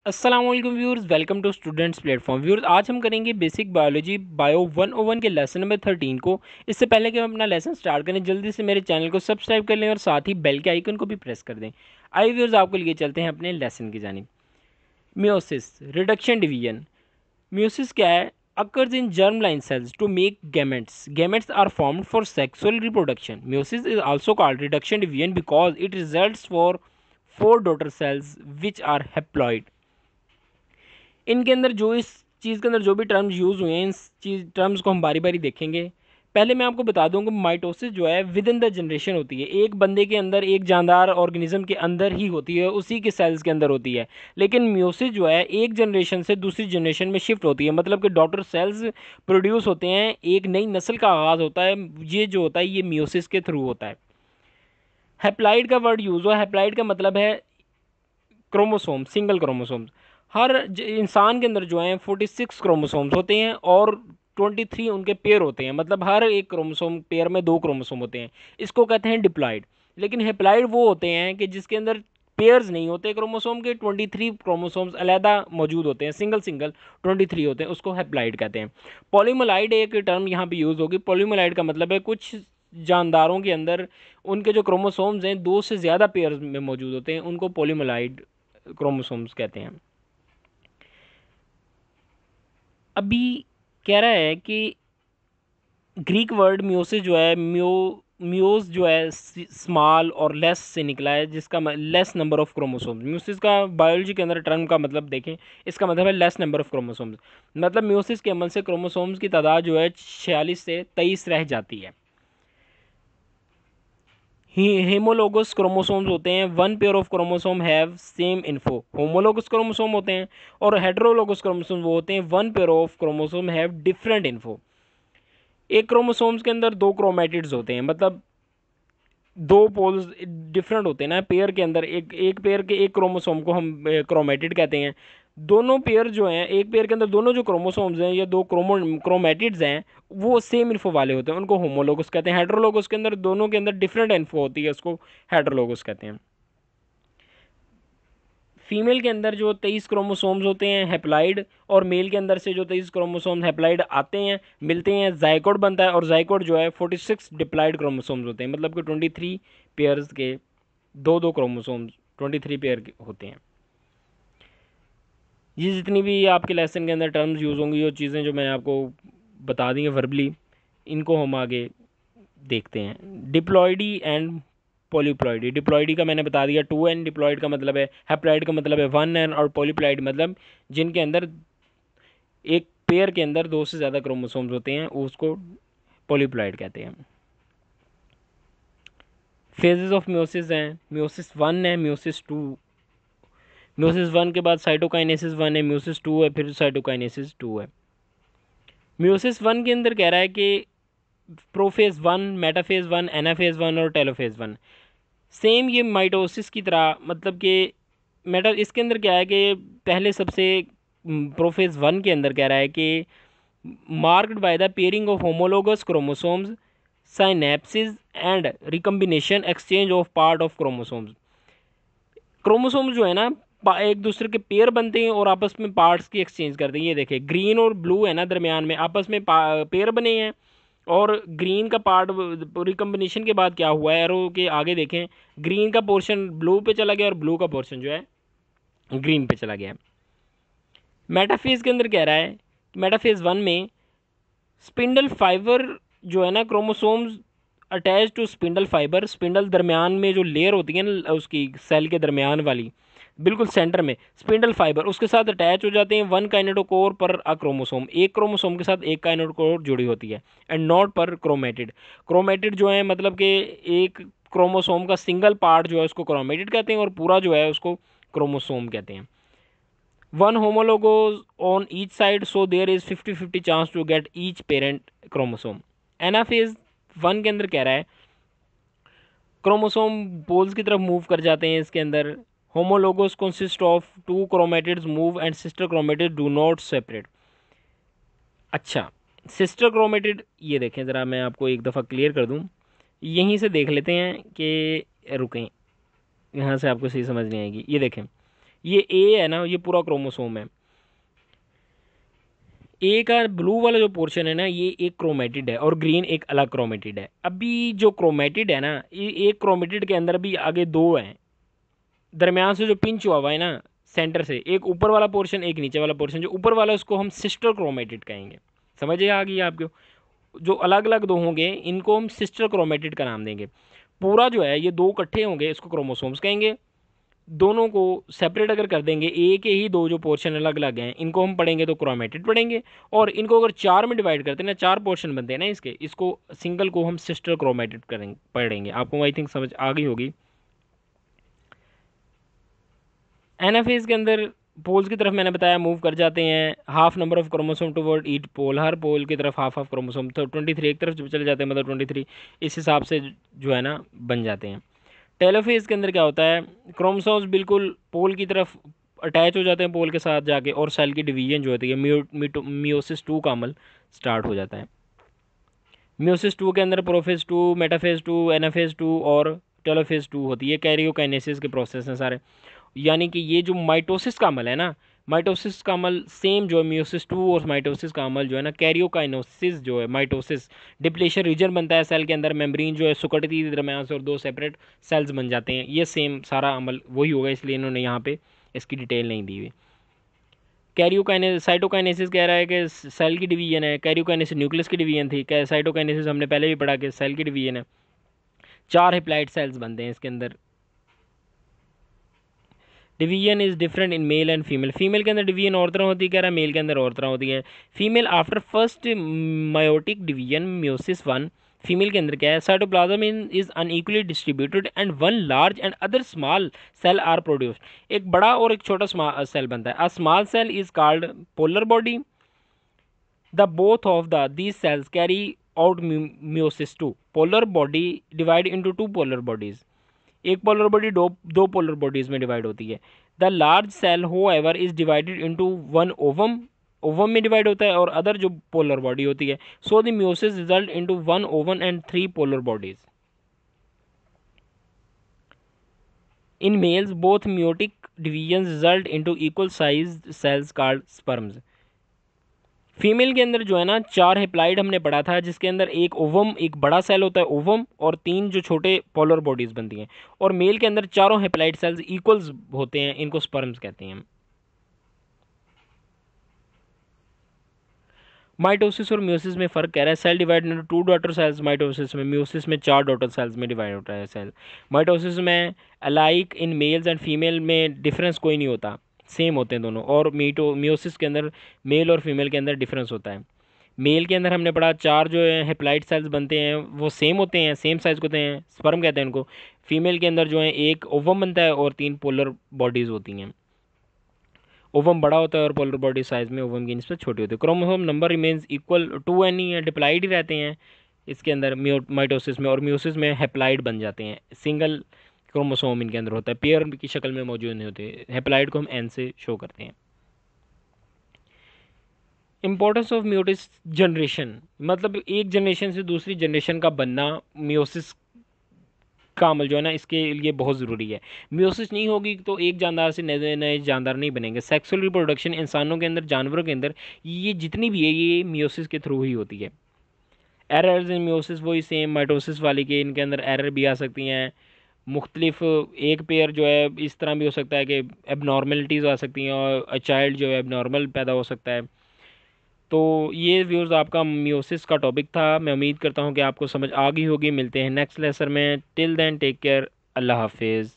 अस्सलाम वालेकुम viewers, welcome to students platform. Viewers, आज हम करेंगे बेसिक बायोलॉजी बायो 101 के लेसन नंबर 13 को। इससे पहले कि हम अपना लेसन स्टार्ट करें, जल्दी से मेरे चैनल को सब्सक्राइब कर लें और साथ ही बेल के आइकन को भी प्रेस कर दें। आइए व्यूअर्स, आपको लिए चलते हैं अपने लेसन की जानिब। Meiosis, reduction division. मियोसिस क्या है? occurs in germline cells to make gametes. Gametes are formed for sexual reproduction. Meiosis is also called reduction division because it results for four daughter cells which are haploid. इनके अंदर जो इस चीज़ के अंदर जो भी टर्म्स यूज़ हुए हैं, इन चीज़ टर्म्स को हम बारी बारी देखेंगे। पहले मैं आपको बता दूं कि माइटोसिस जो है विद इन द जनरेशन होती है, एक बंदे के अंदर, एक जानदार ऑर्गेनिज्म के अंदर ही होती है, उसी के सेल्स के अंदर होती है। लेकिन म्यूसिस जो है एक जनरेशन से दूसरी जनरेशन में शिफ्ट होती है, मतलब कि डॉटर सेल्स प्रोड्यूस होते हैं, एक नई नस्ल का आगाज़ होता है। ये जो होता है ये म्यूसिस के थ्रू होता है। हैप्लाइड का वर्ड यूज़ हुआ। हैप्लाइड का मतलब है क्रोमोसोम, सिंगल क्रोमोसोम। हर इंसान के अंदर जो है 46 क्रोमोसोम्स होते हैं और 23 उनके पेयर होते हैं, मतलब हर एक क्रोमोसोम पेयर में 2 क्रोमोसोम होते हैं। इसको कहते हैं डिप्लॉइड। लेकिन हेप्लॉइड वो होते हैं कि जिसके अंदर पेयर्स नहीं होते क्रोमोसोम के, 23 क्रोमोसोम्स अलहदा मौजूद होते हैं, सिंगल सिंगल 23 होते हैं, उसको हेप्लॉइड कहते हैं। पॉलीमोलाइड एक टर्म यहाँ पे यूज़ होगी। पॉलीमोलाइड का मतलब है कुछ जानदारों के अंदर उनके जो क्रोमोसोम्स हैं 2 से ज़्यादा पेयर में मौजूद होते हैं, उनको पॉलीमोलाइड क्रोमोसोम्स कहते हैं। अभी कह रहा है कि ग्रीक वर्ड म्योसिस जो है, म्योस जो है स्मॉल और लेस से निकला है, जिसका less number of chromosomes. Meiosis का बायोलॉजी के अंदर टर्म का मतलब देखें, इसका मतलब है लेस नंबर ऑफ क्रोमोसोम्स। मतलब म्योसिस के अमल से क्रोमोसोम्स की तादाद जो है 46 से 23 रह जाती है। हेमोलोगस क्रोमोसोम्स होते हैं, one pair of chromosome have same info. Homologous chromosome होते हैं। और हेटेरोलोगस क्रोमोसोम वो होते हैं, one pair of chromosome have different info. एक क्रोमोसोम्स के अंदर 2 क्रोमेटिड्स होते हैं, मतलब 2 पोल्स डिफरेंट होते हैं ना पेयर के अंदर। एक एक पेयर के एक क्रोमोसोम को हम क्रोमेटिड कहते हैं। दोनों पेयर जो हैं, एक पेयर के अंदर दोनों जो क्रोमोसोम्स हैं या 2 क्रोमेटिड्स हैं, वो सेम इन्फो वाले होते हैं, उनको होमोलोगस कहते हैं। हेटेरोलोगस के अंदर दोनों के अंदर डिफरेंट इन्फो होती है, उसको हेटेरोलोगस कहते हैं। फीमेल के अंदर जो 23 क्रोमोसोम्स होते हैं हैप्लाइड, और मेल के अंदर से जो 23 क्रोमोसोम्स हैप्लाइड आते हैं, मिलते हैं, जाइकोट बनता है। और जाइकोट जो है 46 डिप्लाइड क्रोमोसोम्स होते हैं, मतलब कि 23 पेयर्स के दो दो क्रोमोसोम्स 23 पेयर होते हैं। ये जितनी भी आपके लेसन के अंदर टर्म्स यूज़ होंगी, वो चीज़ें जो मैंने आपको बता दी हैं वर्बली, इनको हम आगे देखते हैं। Diploidy and पॉलीप्लॉयडी। डिप्लॉयडी का मैंने बता दिया 2n, डिप्लॉयड का मतलब है, हैप्लॉयड का मतलब है 1n, और पॉलीप्लॉयड मतलब जिनके अंदर एक पेयर के अंदर 2 से ज़्यादा क्रोमोसोम्स होते हैं, उसको पॉलीप्लॉयड कहते हैं। फेजेस ऑफ म्योसिस हैं, म्योसिस 1 है, म्योसिस 2। म्योसिस 1 के बाद साइटोकाइनेसिस 1 है, म्योसिस 2 है, फिर साइटोकाइनेसिस 2 है। म्योसिस 1 के अंदर कह रहा है कि प्रोफेज 1, मेटाफेज 1, एनाफेज 1 और टेलोफेज 1। सेम ये माइटोसिस की तरह, मतलब कि इसके अंदर क्या है कि पहले सबसे प्रोफेज 1 के अंदर कह रहा है कि marked by the pairing of homologous chromosomes, synapsis and recombination exchange of part of chromosomes. Chromosomes जो है ना, एक दूसरे के पेयर बनते हैं और आपस में पार्ट्स की एक्सचेंज करते हैं। ये देखिए ग्रीन और ब्लू है ना, दरमियान में आपस में पेयर बने हैं, और ग्रीन का पार्ट रिकम्बिनेशन के बाद क्या हुआ है, एरो के आगे देखें, ग्रीन का पोर्शन ब्लू पे चला गया और ब्लू का पोर्शन जो है ग्रीन पे चला गया। मेटाफेज के अंदर कह रहा है, मेटाफेज 1 में स्पिंडल फाइबर जो है ना, chromosomes attach to spindle fiber. Spindle दरमियान में जो लेयर होती है ना उसकी, सेल के दरमियान वाली, बिल्कुल सेंटर में स्पिंडल फाइबर, उसके साथ अटैच हो जाते हैं। वन काइनेटोकोर पर अ क्रोमोसोम, एक क्रोमोसोम के साथ एक काइनेटोकोर जुड़ी होती है। एंड नॉट पर क्रोमेटिड। क्रोमेटिड जो है मतलब कि एक क्रोमोसोम का सिंगल पार्ट जो है उसको क्रोमेटिड कहते हैं, और पूरा जो है उसको क्रोमोसोम कहते हैं। One homologous on each side, so there is 50-50 chance to get each parent chromosome. Anaphase 1 के अंदर कह रहा है क्रोमोसोम पोल्स की तरफ मूव कर जाते हैं इसके अंदर। Homologous consist of 2 chromatids move and sister chromatid do not separate. अच्छा, सिस्टर क्रोमेटिड, ये देखें ज़रा, मैं आपको एक दफ़ा क्लियर कर दूं, यहीं से देख लेते हैं कि रुकें, यहाँ से आपको सही समझ नहीं आएगी। ये देखें, ये ए है ना, ये पूरा क्रोमोसोम है। ए का ब्लू वाला जो पोर्शन है ना, ये एक क्रोमेटिड है और ग्रीन एक अलग क्रोमेटिड है। अभी जो क्रोमेटिड है ना, ये एक क्रोमेटिड के अंदर भी आगे दो हैं, दरमियान से जो पिंच हुआ है ना सेंटर से, एक ऊपर वाला पोर्शन एक नीचे वाला पोर्शन। जो ऊपर वाला उसको हम सिस्टर क्रोमेटिड कहेंगे। समझिए आ गई आपको। जो अलग अलग दो होंगे इनको हम सिस्टर क्रोमेटिड का नाम देंगे। पूरा जो है ये दो इकट्ठे होंगे इसको क्रोमोसोम्स कहेंगे। दोनों को सेपरेट अगर कर देंगे, ए के ही दो जो पोर्शन अलग अलग हैं इनको हम पढ़ेंगे तो क्रोमेटिड पढ़ेंगे। और इनको अगर चार में डिवाइड करते हैं ना, चार पोर्शन बनते हैं ना इसके, इसको सिंगल को हम सिस्टर क्रोमेटिड करेंगे पढ़ेंगे। आपको आई थिंक समझ आ गई होगी। एनाफेज के अंदर पोल्स की तरफ मैंने बताया मूव कर जाते हैं। Half number of chromosome toward each pole, हर पोल की तरफ हाफ हाफ क्रोमोसोम, तो 23 एक तरफ चले जाते हैं, मतलब 23 इस हिसाब से जो है ना बन जाते हैं। टेलोफेज के अंदर क्या होता है, क्रोमोसोम्स बिल्कुल पोल की तरफ अटैच हो जाते हैं पोल के साथ जाके, और सेल की डिवीजन जो होती है मियोसिस 2 का अमल स्टार्ट हो जाता है। मियोसिस 2 के अंदर प्रोफेज 2, मेटाफेज 2, एनाफेज 2 और टेलोफेज 2 होती है। कैरियोकाइनेसिस के प्रोसेस हैं सारे। यानी कि ये जो माइटोसिस का अमल है ना, माइटोसिस का अमल सेम जो है मियोसिस 2, और माइटोसिस का अमल जो है ना कैरियोकाइनोसिस जो है, माइटोसिस डिप्लेशन रीजन बनता है सेल के अंदर, मेम्ब्रेन जो है सुकड़ती है दरम्यान से और दो सेपरेट सेल्स बन जाते हैं। ये सेम सारा अमल वही होगा, इसलिए इन्होंने यहाँ पे इसकी डिटेल नहीं दी हुई। कैरियोकाइनेसिस, साइटोकाइनेसिस कह रहा है कि सेल की डिवीजन है। कैरियोकाइनेसिस न्यूक्लियस की डिवीजन थी। साइटोकाइनेसिस हमने पहले भी पढ़ा कि सेल की डिवीजन है। चार हेप्लाइड सेल्स बनते हैं इसके अंदर। Division is different in male and female, female के अंदर डिवीजन और तरह होती है कह रहा है, मेल के अंदर और तरह होती है। Female after first meiotic division meiosis 1, female के अंदर क्या है, cytoplasm is unequally distributed and one large and other small cell are produced. एक बड़ा और एक छोटा सेल बनता है। A small cell is called polar body. The both of the these cells carry out meiosis 2। Polar body divide into two polar bodies, एक polar body दो polar bodies में डिवाइड होती है। द लार्ज सेल हो ever is divided into one ovum, ovum में divide होता है, और अदर जो पोलर बॉडी होती है। So the meiosis result into one oven and three polar bodies. In males both meiotic division result into equal size cells called sperms. Female के अंदर जो है ना चार हेप्लाइड हमने पढ़ा था, जिसके अंदर एक ओवम, एक बड़ा सेल होता है ओवम, और तीन जो छोटे पोलर बॉडीज बनती हैं। और मेल के अंदर चारों हेप्लाइड सेल्स इक्वल्स होते हैं, इनको स्पर्म्स कहते हैं। माइटोसिस और म्योसिस में फर्क कह रहा है। Cell divide into two daughter cells mitosis में, म्योसिस में चार डॉटर सेल्स में डिवाइड होता है सेल। माइटोसिस में alike in males and female में डिफरेंस कोई नहीं होता, सेम होते हैं दोनों। और म्योसिस के अंदर मेल और फीमेल के अंदर डिफरेंस होता है। मेल के अंदर हमने पढ़ा चार जो है हेप्लाइड सेल्स बनते हैं, वो सेम होते हैं, सेम साइज के होते हैं, स्पर्म कहते हैं उनको। फीमेल के अंदर जो है एक ओवम बनता है और तीन पोलर बॉडीज होती हैं। ओवम बड़ा होता है और पोलर बॉडी साइज में ओवम की निस्बत छोटी होती है। Chromosome number remains equal to N ही है, डिप्लाइड ही रहते हैं इसके अंदर माइटोसिस में, और म्योसिस में हेप्लाइड बन जाते हैं। सिंगल क्रोमोसोम इनके अंदर होता है, पेयर की शक्ल में मौजूद नहीं होते। हेप्लाइड को हम एन से शो करते हैं। इंपॉर्टेंस ऑफ म्योटिस जनरेशन, मतलब एक जनरेशन से दूसरी जनरेशन का बनना, म्योसिस का अमल जो है ना इसके लिए बहुत ज़रूरी है। म्योसिस नहीं होगी तो एक जानदार से नए नए जानदार नहीं बनेंगे। सेक्सुअल रिप्रोडक्शन इंसानों के अंदर, जानवरों के अंदर, ये जितनी भी है ये म्योसिस के थ्रू ही होती है। एरर्स इन म्योसिस वही सेम माइटोसिस वाली के, इनके अंदर एरर भी आ सकती हैं। मुख्तलिफ एक पेयर जो है इस तरह भी हो सकता है कि एबनॉर्मेलिटीज़ आ सकती हैं, और चाइल्ड जो है एबनॉर्मल पैदा हो सकता है। तो ये व्यूज़ आपका म्योसिस का टॉपिक था। मैं उम्मीद करता हूँ कि आपको समझ आ गई होगी। मिलते हैं नेक्स्ट लेसन में। टिल देन टेक केयर, अल्लाह हाफिज़।